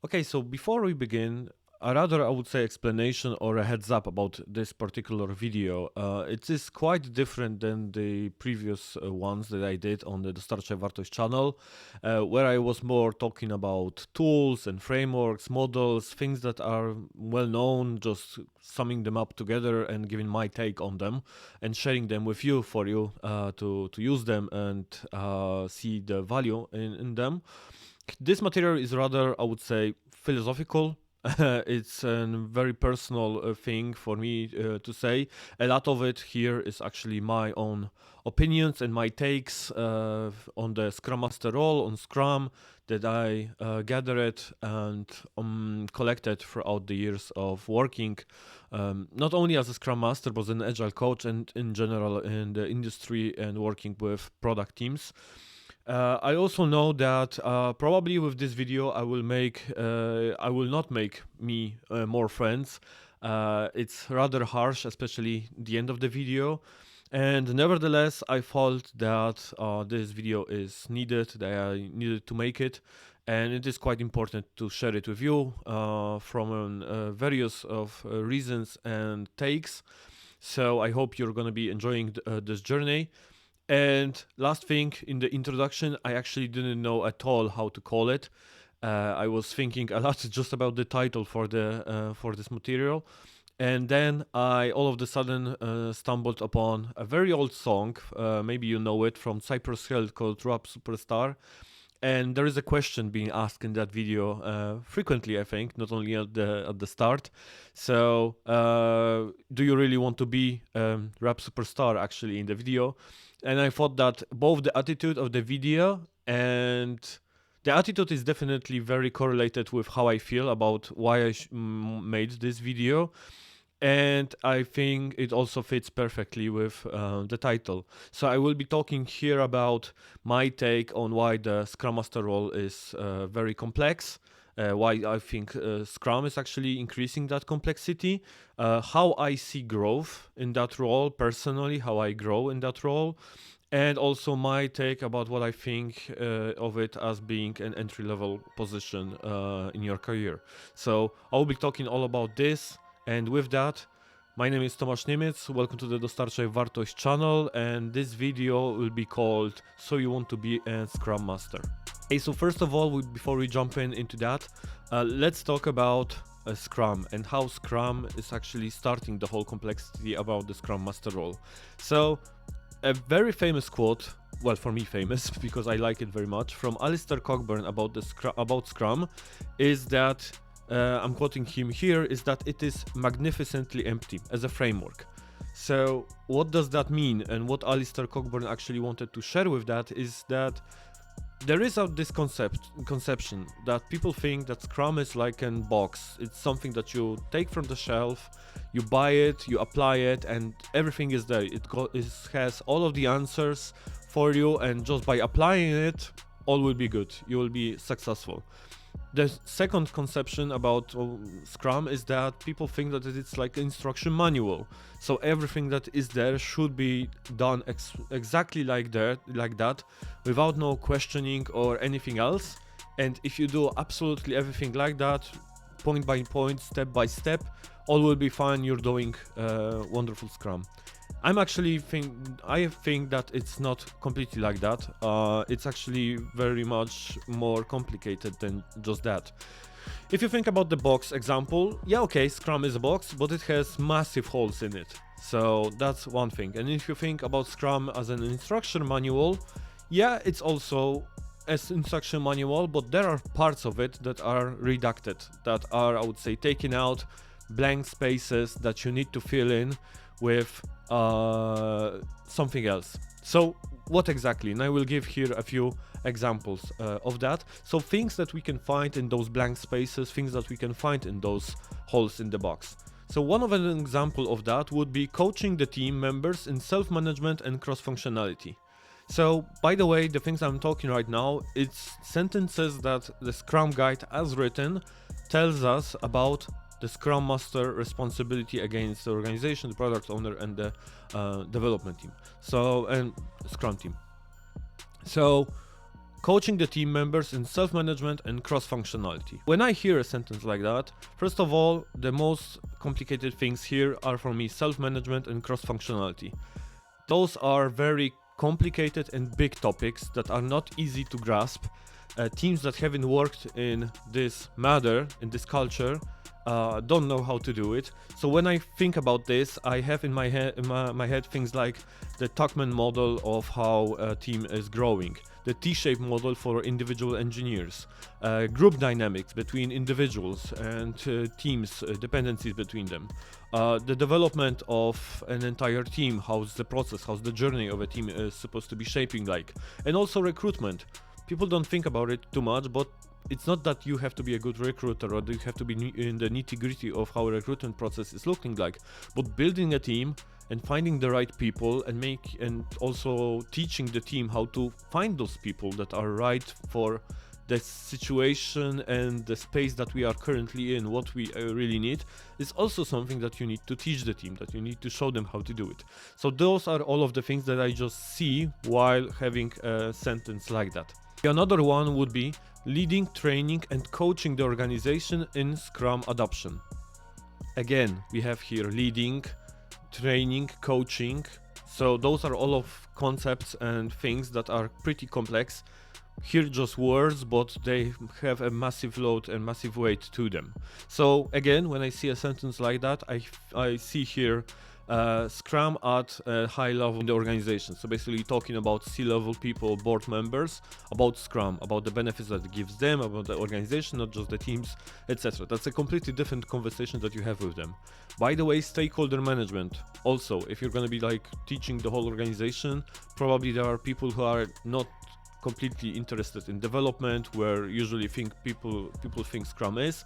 Okay, so before we begin, I would say explanation or a heads up about this particular video. It is quite different than the previous ones that I did on the Dostarczaj channel, where I was more talking about tools and frameworks, models, things that are well known, just summing them up together and giving my take on them and sharing them with you for you to use them and see the value in them. This material is rather, I would say, philosophical. It's a very personal thing for me to say. A lot of it here is actually my own opinions and my takes on the Scrum Master role, on Scrum, that I gathered and collected throughout the years of working, not only as a Scrum Master, but as an Agile coach and in general in the industry and working with product teams. I also know that probably with this video I will not make me more friends. It's rather harsh, especially the end of the video. And nevertheless, I felt that this video is needed, that I needed to make it. And it is quite important to share it with you from various of reasons and takes. So I hope you're going to be enjoying this journey. And last thing, in the introduction, I actually didn't know at all how to call it. I was thinking a lot just about the title for this material, and then I all of a sudden stumbled upon a very old song. Maybe you know it, from Cypress Hill, called "Rap Superstar." And there is a question being asked in that video frequently, I think, not only at the start. So, do you really want to be rap superstar? Actually, in the video. And I thought that both the attitude of the video and the attitude is definitely very correlated with how I feel about why I made this video. And I think it also fits perfectly with the title. So I will be talking here about my take on why the Scrum Master role is very complex, why I think Scrum is actually increasing that complexity, how I see growth in that role personally, how I grow in that role, and also my take about what I think of it as being an entry-level position in your career. So I will be talking all about this, and with that, my name is Tomasz Niemiec, welcome to the Dostarczaj channel, and this video will be called So You Want to Be a Scrum Master. Hey, so first of all, before we jump into that, let's talk about Scrum and how Scrum is actually starting the whole complexity about the Scrum Master role. So, a very famous quote, well, for me famous because I like it very much, from Alistair Cockburn about Scrum is that, I'm quoting him here, is that it is magnificently empty as a framework. So what does that mean? And what Alistair Cockburn actually wanted to share with that is that there is this conception that people think that Scrum is like a box. It's something that you take from the shelf, you buy it, you apply it, and everything is there. It has all of the answers for you, and just by applying it, all will be good. You will be successful. The second conception about Scrum is that people think that it's like an instruction manual. So everything that is there should be done exactly like that, without no questioning or anything else. And if you do absolutely everything like that, point by point, step by step, all will be fine. You're doing wonderful Scrum. I think that it's not completely like that. It's actually very much more complicated than just that. If you think about the box example, yeah, okay, Scrum is a box, but it has massive holes in it. So that's one thing. And if you think about Scrum as an instruction manual, yeah, it's also an instruction manual, but there are parts of it that are redacted, that are, I would say, taken out, blank spaces that you need to fill in with something else. So what exactly? And I will give here a few examples of that. So things that we can find in those blank spaces, things that we can find in those holes in the box. So one of an example of that would be coaching the team members in self-management and cross-functionality. So, by the way, the things I'm talking right now, it's sentences that the Scrum Guide as written tells us about the Scrum Master responsibility against the organization, the product owner, and the development team. So, and Scrum team. So, coaching the team members in self-management and cross-functionality. When I hear a sentence like that, first of all, the most complicated things here are for me self-management and cross-functionality. Those are very complicated and big topics that are not easy to grasp. Teams that haven't worked in this matter, in this culture, don't know how to do it. So when I think about this, I have in my head things like the Tuckman model of how a team is growing, the T-shaped model for individual engineers, group dynamics between individuals and teams, dependencies between them, the development of an entire team, how's the process, how's the journey of a team is supposed to be shaping like, and also recruitment. People don't think about it too much, but it's not that you have to be a good recruiter or you have to be in the nitty-gritty of how a recruitment process is looking like, but building a team and finding the right people and also teaching the team how to find those people that are right for the situation and the space that we are currently in, what we really need, is also something that you need to teach the team, that you need to show them how to do it. So those are all of the things that I just see while having a sentence like that. Another one would be leading, training and coaching the organization in Scrum adoption. Again, we have here leading, training, coaching. So those are all of concepts and things that are pretty complex. Here just words, but they have a massive load and massive weight to them. So again, when I see a sentence like that, I see here Scrum at a high level in the organization. So basically talking about C-level people, board members, about Scrum, about the benefits that it gives them, about the organization, not just the teams, etc. That's a completely different conversation that you have with them. By the way, stakeholder management. Also, if you're going to be like teaching the whole organization, probably there are people who are not completely interested in development, where usually people think Scrum is.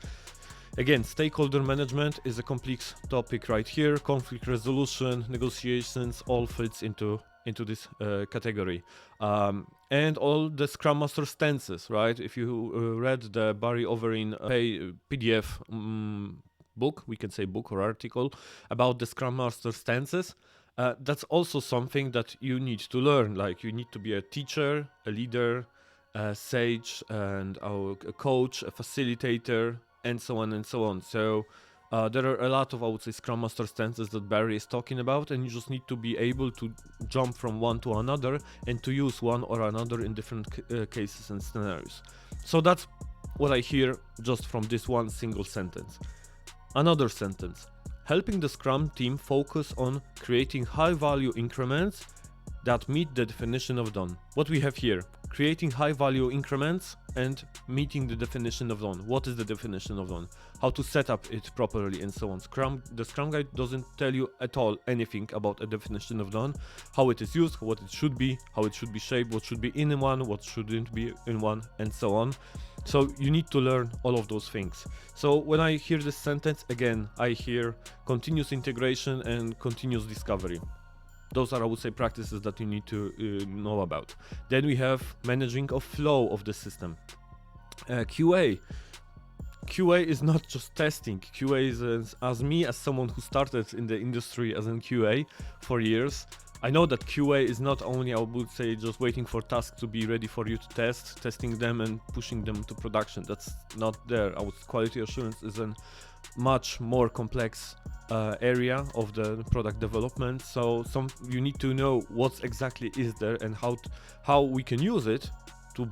Again, stakeholder management is a complex topic right here. Conflict resolution, negotiations, all fits into this category. And all the Scrum Master stances, right? If you read the Barry Overin PDF book, we can say book or article, about the Scrum Master stances, that's also something that you need to learn. Like you need to be a teacher, a leader, a sage, and a coach, a facilitator, and so on and so on. So there are a lot of, I would say, Scrum Master stances that Barry is talking about, and you just need to be able to jump from one to another and to use one or another in different cases and scenarios. So that's what I hear just from this one single sentence. Another sentence: helping the Scrum team focus on creating high-value increments that meet the definition of done. What we have here, creating high-value increments and meeting the definition of done. What is the definition of done? How to set up it properly and so on. The Scrum Guide doesn't tell you at all anything about a definition of done, how it is used, what it should be, how it should be shaped, what should be in one, what shouldn't be in one, and so on. So you need to learn all of those things. So when I hear this sentence, again, I hear continuous integration and continuous discovery. Those are, I would say, practices that you need to know about. Then we have managing of flow of the system. QA. QA is not just testing. QA is, as me, as someone who started in the industry as in QA for years, I know that QA is not only, I would say, just waiting for tasks to be ready for you to test, testing them and pushing them to production. That's not there. Quality assurance is a much more complex area of the product development. So you need to know what exactly is there and how we can use it to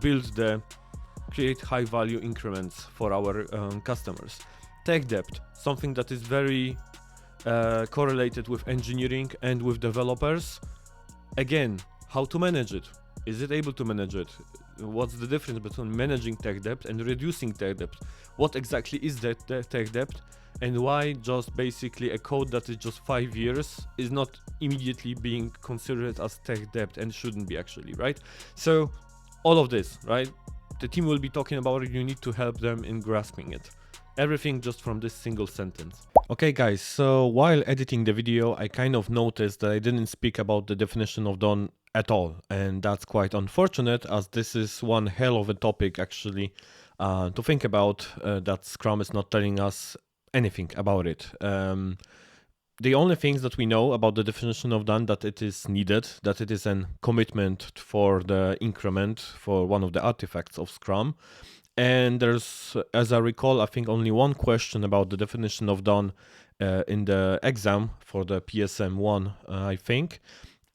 create high value increments for our customers. Tech debt, something that is very correlated with engineering and with developers. Again, how to manage it? Is it able to manage it? What's the difference between managing tech debt and reducing tech debt? What exactly is that tech debt? And why just basically a code that is just 5 years is not immediately being considered as tech debt and shouldn't be actually, right? So all of this, right? The team will be talking about it. You need to help them in grasping it. Everything just from this single sentence. Okay guys, so while editing the video, I kind of noticed that I didn't speak about the definition of done at all. And that's quite unfortunate, as this is one hell of a topic actually to think about, that Scrum is not telling us anything about it. the only things that we know about the definition of done, that it is needed, that it is a commitment for the increment for one of the artifacts of Scrum. And there's, as I recall, I think only one question about the definition of done in the exam for the PSM1, I think.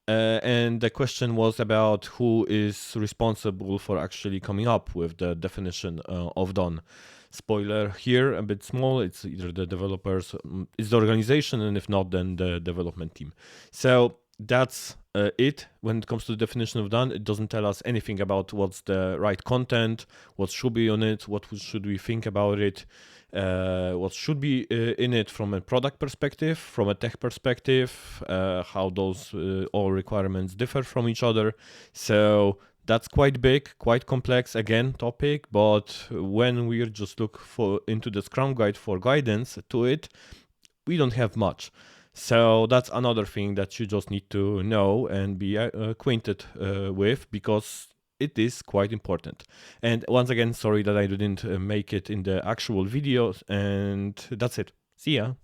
And the question was about who is responsible for actually coming up with the definition of done. Spoiler here, a bit small, it's either the developers, it's the organization, and if not, then the development team. So that's it when it comes to the definition of done. It doesn't tell us anything about what's the right content, what should be on it, what should we think about it, what should be in it from a product perspective, from a tech perspective, how those all requirements differ from each other. So that's quite big, quite complex, again, topic, but when we just look into the Scrum Guide for guidance to it, we don't have much. So that's another thing that you just need to know and be acquainted with, because it is quite important. And once again, sorry that I didn't make it in the actual videos, and that's it. See ya.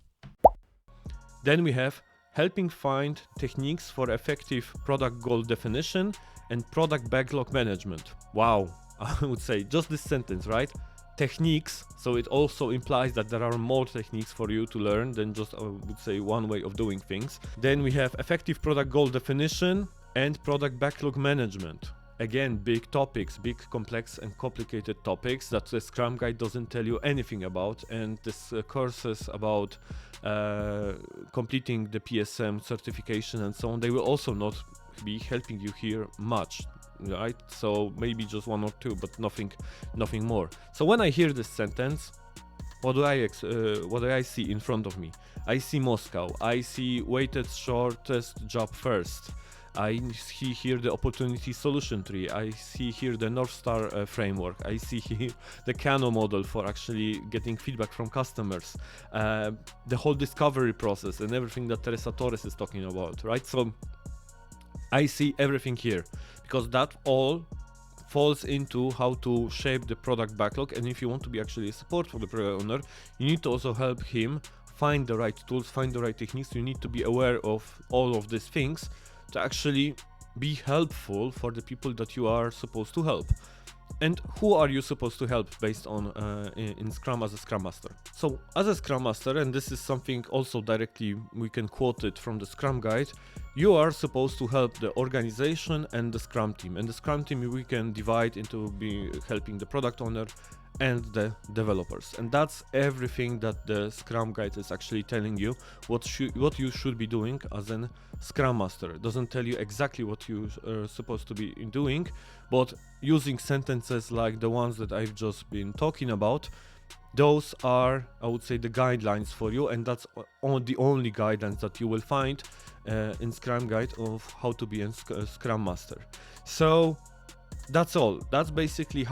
Then we have helping find techniques for effective product goal definition and product backlog management. Wow, I would say just this sentence, right? Techniques, so it also implies that there are more techniques for you to learn than just, I would say, one way of doing things. Then we have effective product goal definition and product backlog management. Again, big topics, big complex and complicated topics that the Scrum Guide doesn't tell you anything about, and this courses about completing the PSM certification and so on, they will also not be helping you here much, right? So maybe just one or two, but nothing more. So when I hear this sentence, what do I see in front of me? I see Moscow. I see weighted shortest job first. I see here the opportunity solution tree. I see here the North Star framework. I see here the Kano model for actually getting feedback from customers. The whole discovery process and everything that Teresa Torres is talking about, right? So I see everything here, because that all falls into how to shape the product backlog. And if you want to be actually a support for the product owner, you need to also help him find the right tools, find the right techniques. You need to be aware of all of these things to actually be helpful for the people that you are supposed to help. And who are you supposed to help based on in Scrum as a Scrum Master? So as a Scrum Master, and this is something also directly we can quote it from the Scrum Guide, you are supposed to help the organization and the Scrum team. And the Scrum team we can divide into helping the product owner and the developers. And that's everything that the Scrum Guide is actually telling you what you should be doing as a Scrum Master. It doesn't tell you exactly what you are supposed to be doing, but using sentences like the ones that I've just been talking about, those are, I would say, the guidelines for you, and that's the only guidelines that you will find in Scrum Guide of how to be a Scrum Master. So that's all. That's basically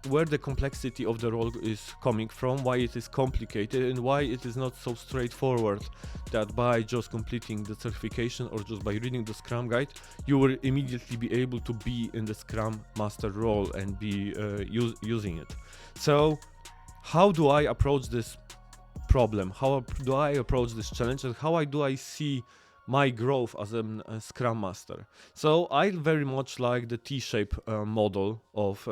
where the complexity of the role is coming from, why it is complicated, and why it is not so straightforward that by just completing the certification or just by reading the Scrum Guide, you will immediately be able to be in the Scrum Master role and be using it. So how do I approach this problem? How do I approach this challenge, and how do I see my growth as a Scrum Master? So I very much like the T-shape model of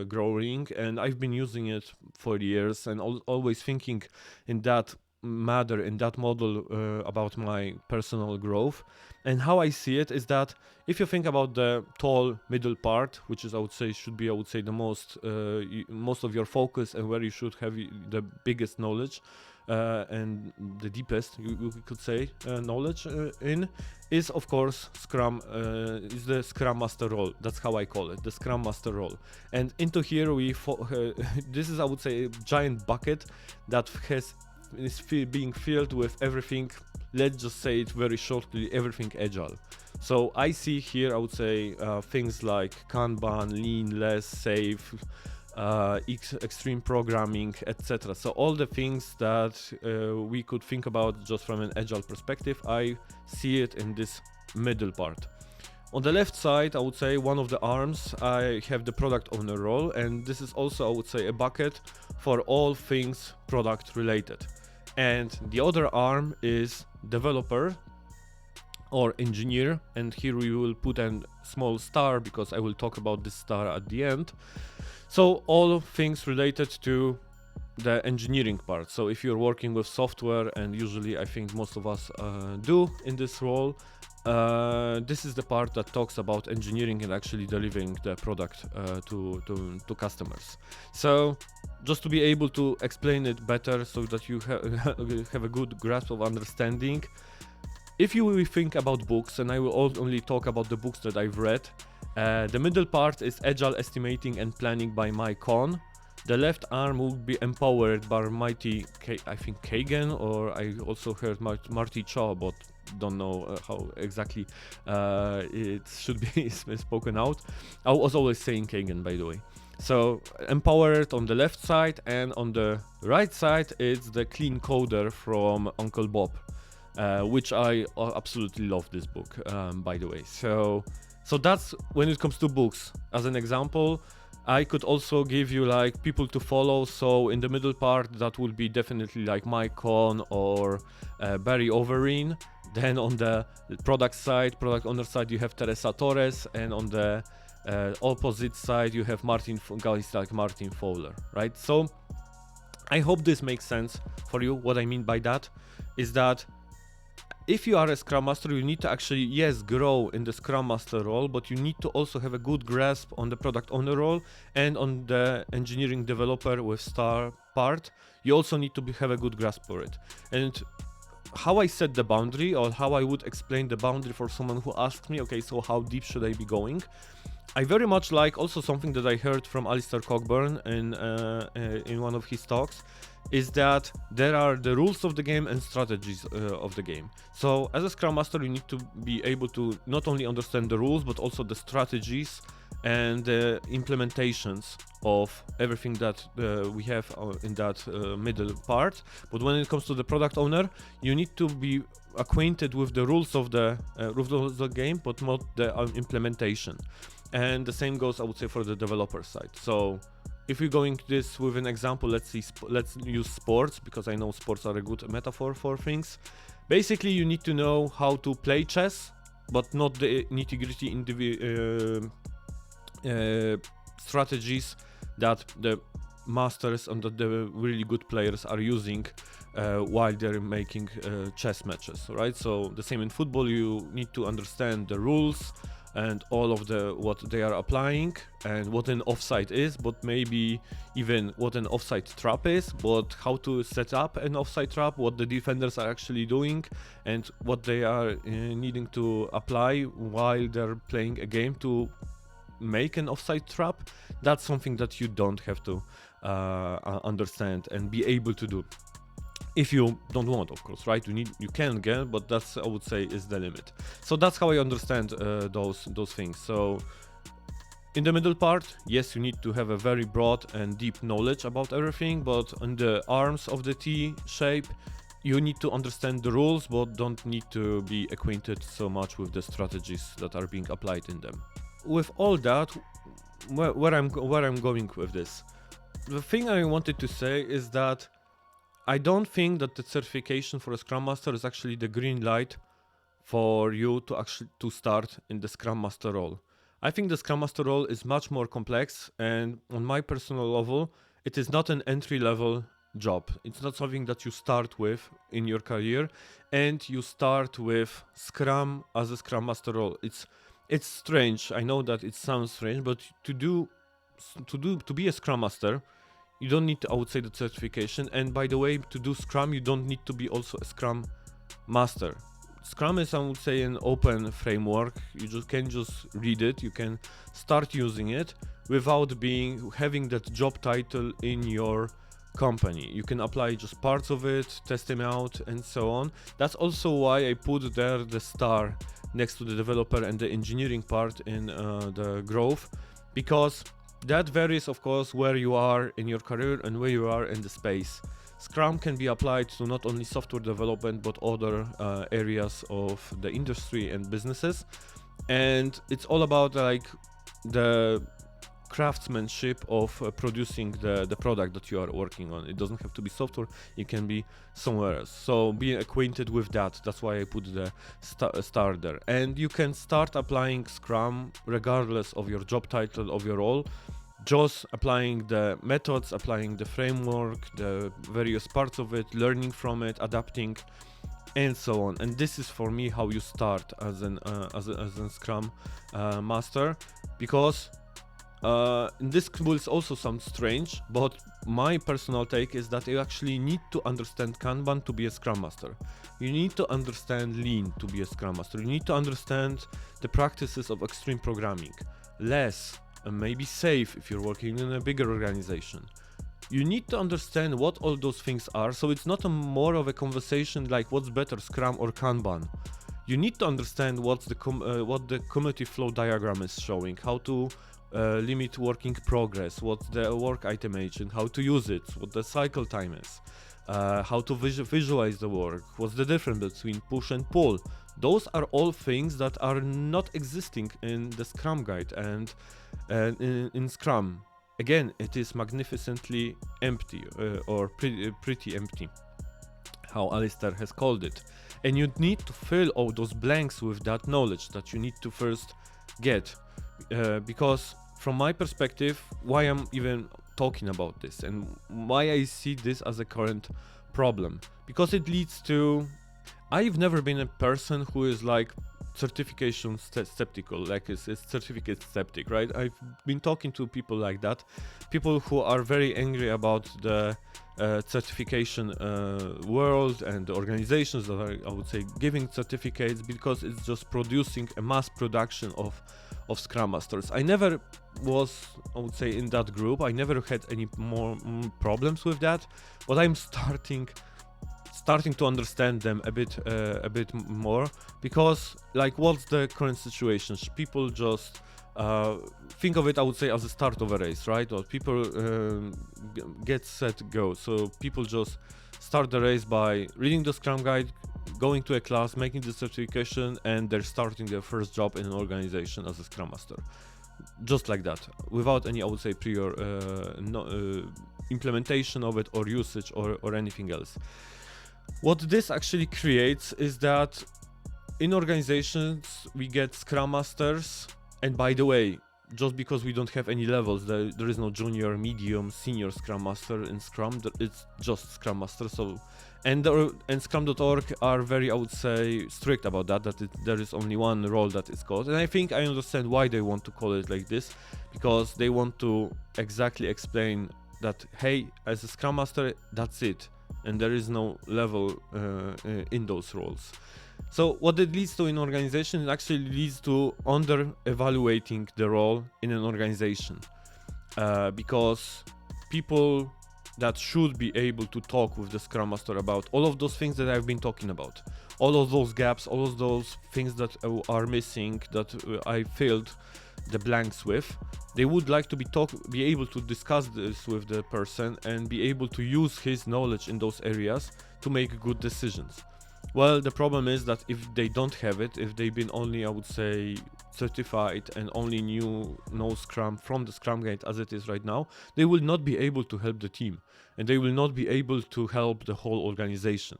growing, and I've been using it for years and always thinking in that matter, in that model about my personal growth. And how I see it is that if you think about the tall middle part, which is should be the most of your focus and where you should have the biggest knowledge, and the deepest, you could say, knowledge is of course is the Scrum Master role. That's how I call it, the Scrum Master role. And into here this is, I would say, a giant bucket that is being filled with everything. Let's just say it very shortly, everything agile. So I see here, I would say, things like Kanban, lean, less, safe, extreme programming, etc. So all the things that we could think about just from an agile perspective, I see it in this middle part. On the left side, I would say, one of the arms, I have the product owner role, and this is also, I would say, a bucket for all things product related. And the other arm is developer or engineer, and here we will put a small star because I will talk about this star at the end. So all things related to the engineering part. So if you're working with software, and usually I think most of us do in this role, this is the part that talks about engineering and actually delivering the product to customers. So just to be able to explain it better so that you have a good grasp of understanding, if you will think about books, and I will only talk about the books that I've read, the middle part is Agile Estimating and Planning by Mike Cohn. The left arm will be empowered by I think Kagan, or I also heard Marty Shaw, but don't know how exactly it should be spoken out. I was always saying Kagan, by the way. So empowered on the left side, and on the right side it's the Clean Coder from Uncle Bob, which I absolutely love this book, by the way. So that's when it comes to books. As an example, I could also give you like people to follow. So in the middle part, that will be definitely like Mike Cohn or Barry Overeem. Then on the product owner side, you have Teresa Torres, and on the opposite side, you have guys like Martin Fowler, right? So I hope this makes sense for you. What I mean by that is that if you are a Scrum Master, you need to actually, yes, grow in the Scrum Master role, but you need to also have a good grasp on the product owner role and on the engineering developer with star part. You also need to have a good grasp for it. And how I set the boundary, or how I would explain the boundary for someone who asks me, okay, so how deep should I be going? I very much like also something that I heard from Alistair Cockburn in one of his talks, is that there are the rules of the game and strategies of the game. So as a Scrum Master, you need to be able to not only understand the rules, but also the strategies and the implementations of everything that we have in that middle part. But when it comes to the product owner, you need to be acquainted with the rules of the game, but not the implementation. And the same goes, I would say, for the developer side. So if we're going this with an example, let's use sports, because I know sports are a good metaphor for things. Basically, you need to know how to play chess, but not the nitty-gritty strategies that the masters and the really good players are using while they're making chess matches, right? So the same in football, you need to understand the rules and all of what they are applying, and what an offside is, but maybe even what an offside trap is, but how to set up an offside trap, what the defenders are actually doing, and what they are needing to apply while they're playing a game to make an offside trap. That's something that you don't have to understand and be able to do. If you don't want, of course, right? You can get, but that's, I would say, is the limit. So that's how I understand those things. So in the middle part, yes, you need to have a very broad and deep knowledge about everything, but on the arms of the T shape, you need to understand the rules, but don't need to be acquainted so much with the strategies that are being applied in them. With all that, where I'm going with this, the thing I wanted to say is that I don't think that the certification for a Scrum Master is actually the green light for you to start in the Scrum Master role. I think the Scrum Master role is much more complex, and on my personal level, it is not an entry-level job. It's not something that you start with in your career, and you start with Scrum as a Scrum Master role. It's strange. I know that it sounds strange, but to be a Scrum Master, you don't need, I would say, the certification. And by the way, to do Scrum, you don't need to be also a Scrum Master. Scrum is, I would say, an open framework. You can just read it. You can start using it without having that job title in your company. You can apply just parts of it, test them out, and so on. That's also why I put there the star next to the developer and the engineering part in the growth, because that varies, of course, where you are in your career and where you are in the space. Scrum can be applied to not only software development, but other areas of the industry and businesses. And it's all about like the craftsmanship of producing the product that you are working on. It doesn't have to be software, it can be somewhere else. So being acquainted with that, that's why I put the star there. And you can start applying Scrum regardless of your job title, of your role, just applying the methods, applying the framework, the various parts of it, learning from it, adapting, and so on. And this is for me how you start as a Scrum Master, because this will also sound strange, but my personal take is that you actually need to understand Kanban to be a Scrum Master. You need to understand Lean to be a Scrum Master. You need to understand the practices of extreme programming. Less, maybe safe if you're working in a bigger organization. You need to understand what all those things are, so it's not more of a conversation like what's better, Scrum or Kanban. You need to understand what the community flow diagram is showing, how to limit working progress, what's the work item agent, how to use it, what the cycle time is, how to visualize the work, what's the difference between push and pull. Those are all things that are not existing in the Scrum guide and in Scrum. Again, it is magnificently empty, or pretty empty, how Alistair has called it. And you need to fill all those blanks with that knowledge that you need to first get. Because from my perspective, why I'm even talking about this and why I see this as a current problem, because it leads to, I've never been a person who is like certification skeptical, like is certificate skeptic, right? I've been talking to people like that, people who are very angry about the certification world and the organizations that are, I would say, giving certificates, because it's just producing a mass production of Scrum Masters. I never was, I would say, in that group. I never had any more problems with that, but I'm starting to understand them a bit more, because like, what's the current situation? People just think of it, I would say, as a start of a race, right? Or people get set, go. So people just start the race by reading the Scrum guide, going to a class, making the certification, and they're starting their first job in an organization as a Scrum Master. Just like that, without any, I would say, prior implementation of it or usage or anything else. What this actually creates is that in organizations we get Scrum Masters, and by the way, just because we don't have any levels, there is no junior, medium, senior Scrum Master in Scrum, it's just Scrum Master. So, and Scrum.org are very, I would say, strict about that there is only one role that is called, and I think I understand why they want to call it like this, because they want to exactly explain that, hey, as a Scrum Master, that's it, and there is no level in those roles. So what it leads to in organization, it actually leads to under-evaluating the role in an organization, because people that should be able to talk with the Scrum Master about all of those things that I've been talking about, all of those gaps, all of those things that are missing, that I filled the blanks with, they would like to be able to discuss this with the person and be able to use his knowledge in those areas to make good decisions. Well, the problem is that if they don't have it, if they've been only, I would say, certified and only know Scrum from the Scrum Guide as it is right now, they will not be able to help the team, and they will not be able to help the whole organization,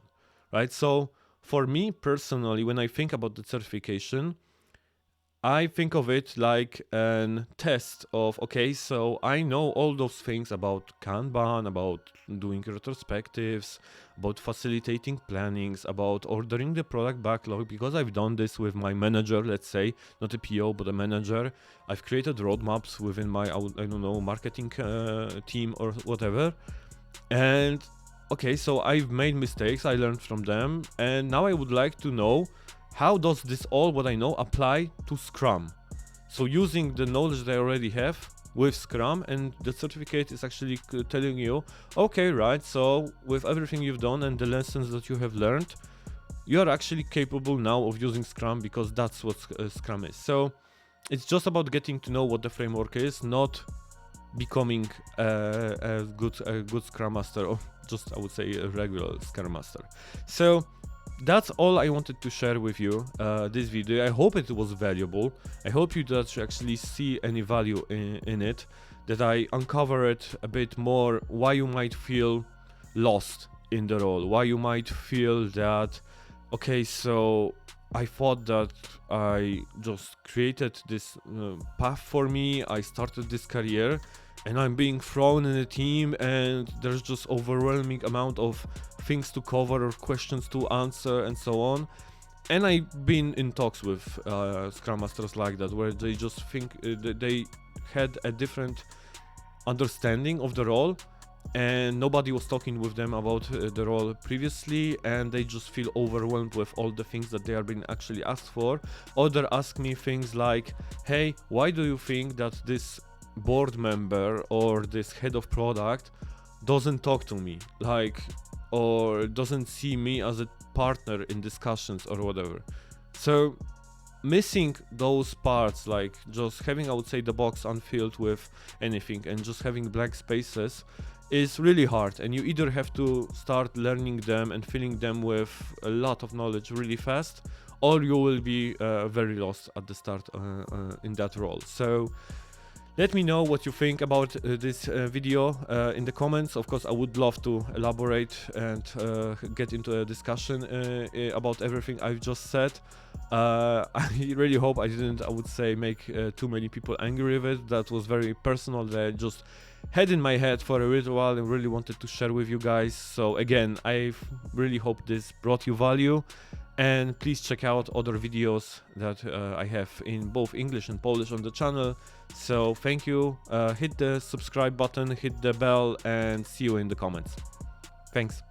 right? So for me personally, when I think about the certification, I think of it like a test of, okay, so I know all those things about Kanban, about doing retrospectives, about facilitating plannings, about ordering the product backlog, because I've done this with my manager, let's say, not a PO, but a manager. I've created roadmaps within my, I don't know, marketing team or whatever. And okay, so I've made mistakes, I learned from them, and now I would like to know, how does this all what I know apply to Scrum? So using the knowledge that I already have with Scrum, and the certificate is actually telling you, okay, right, so with everything you've done and the lessons that you have learned, you are actually capable now of using Scrum, because that's what Scrum is. So it's just about getting to know what the framework is, not becoming a good Scrum Master, or just, I would say, a regular Scrum Master. So that's all I wanted to share with you this video. I hope it was valuable. I hope you actually see any value in it, that I uncovered a bit more why you might feel lost in the role, why you might feel that, okay, so I thought that I just created this path for me, I started this career, and I'm being thrown in a team and there's just overwhelming amount of things to cover or questions to answer and so on. And I've been in talks with Scrum Masters like that, where they just think that they had a different understanding of the role, and nobody was talking with them about the role previously, and they just feel overwhelmed with all the things that they are being actually asked for. Or they ask me things like, hey, why do you think that this board member or this head of product doesn't talk to me, like, or doesn't see me as a partner in discussions or whatever? So missing those parts, like just having, I would say, the box unfilled with anything and just having blank spaces, is really hard, and you either have to start learning them and filling them with a lot of knowledge really fast, or you will be very lost at the start in that role. So let me know what you think about this video in the comments. Of course, I would love to elaborate and get into a discussion about everything I've just said. I really hope I didn't, I would say, make too many people angry with it. That was very personal, that I just had in my head for a little while and really wanted to share with you guys. So again, I really hope this brought you value. And please check out other videos that I have in both English and Polish on the channel. So thank you, hit the subscribe button, hit the bell, and see you in the comments. Thanks.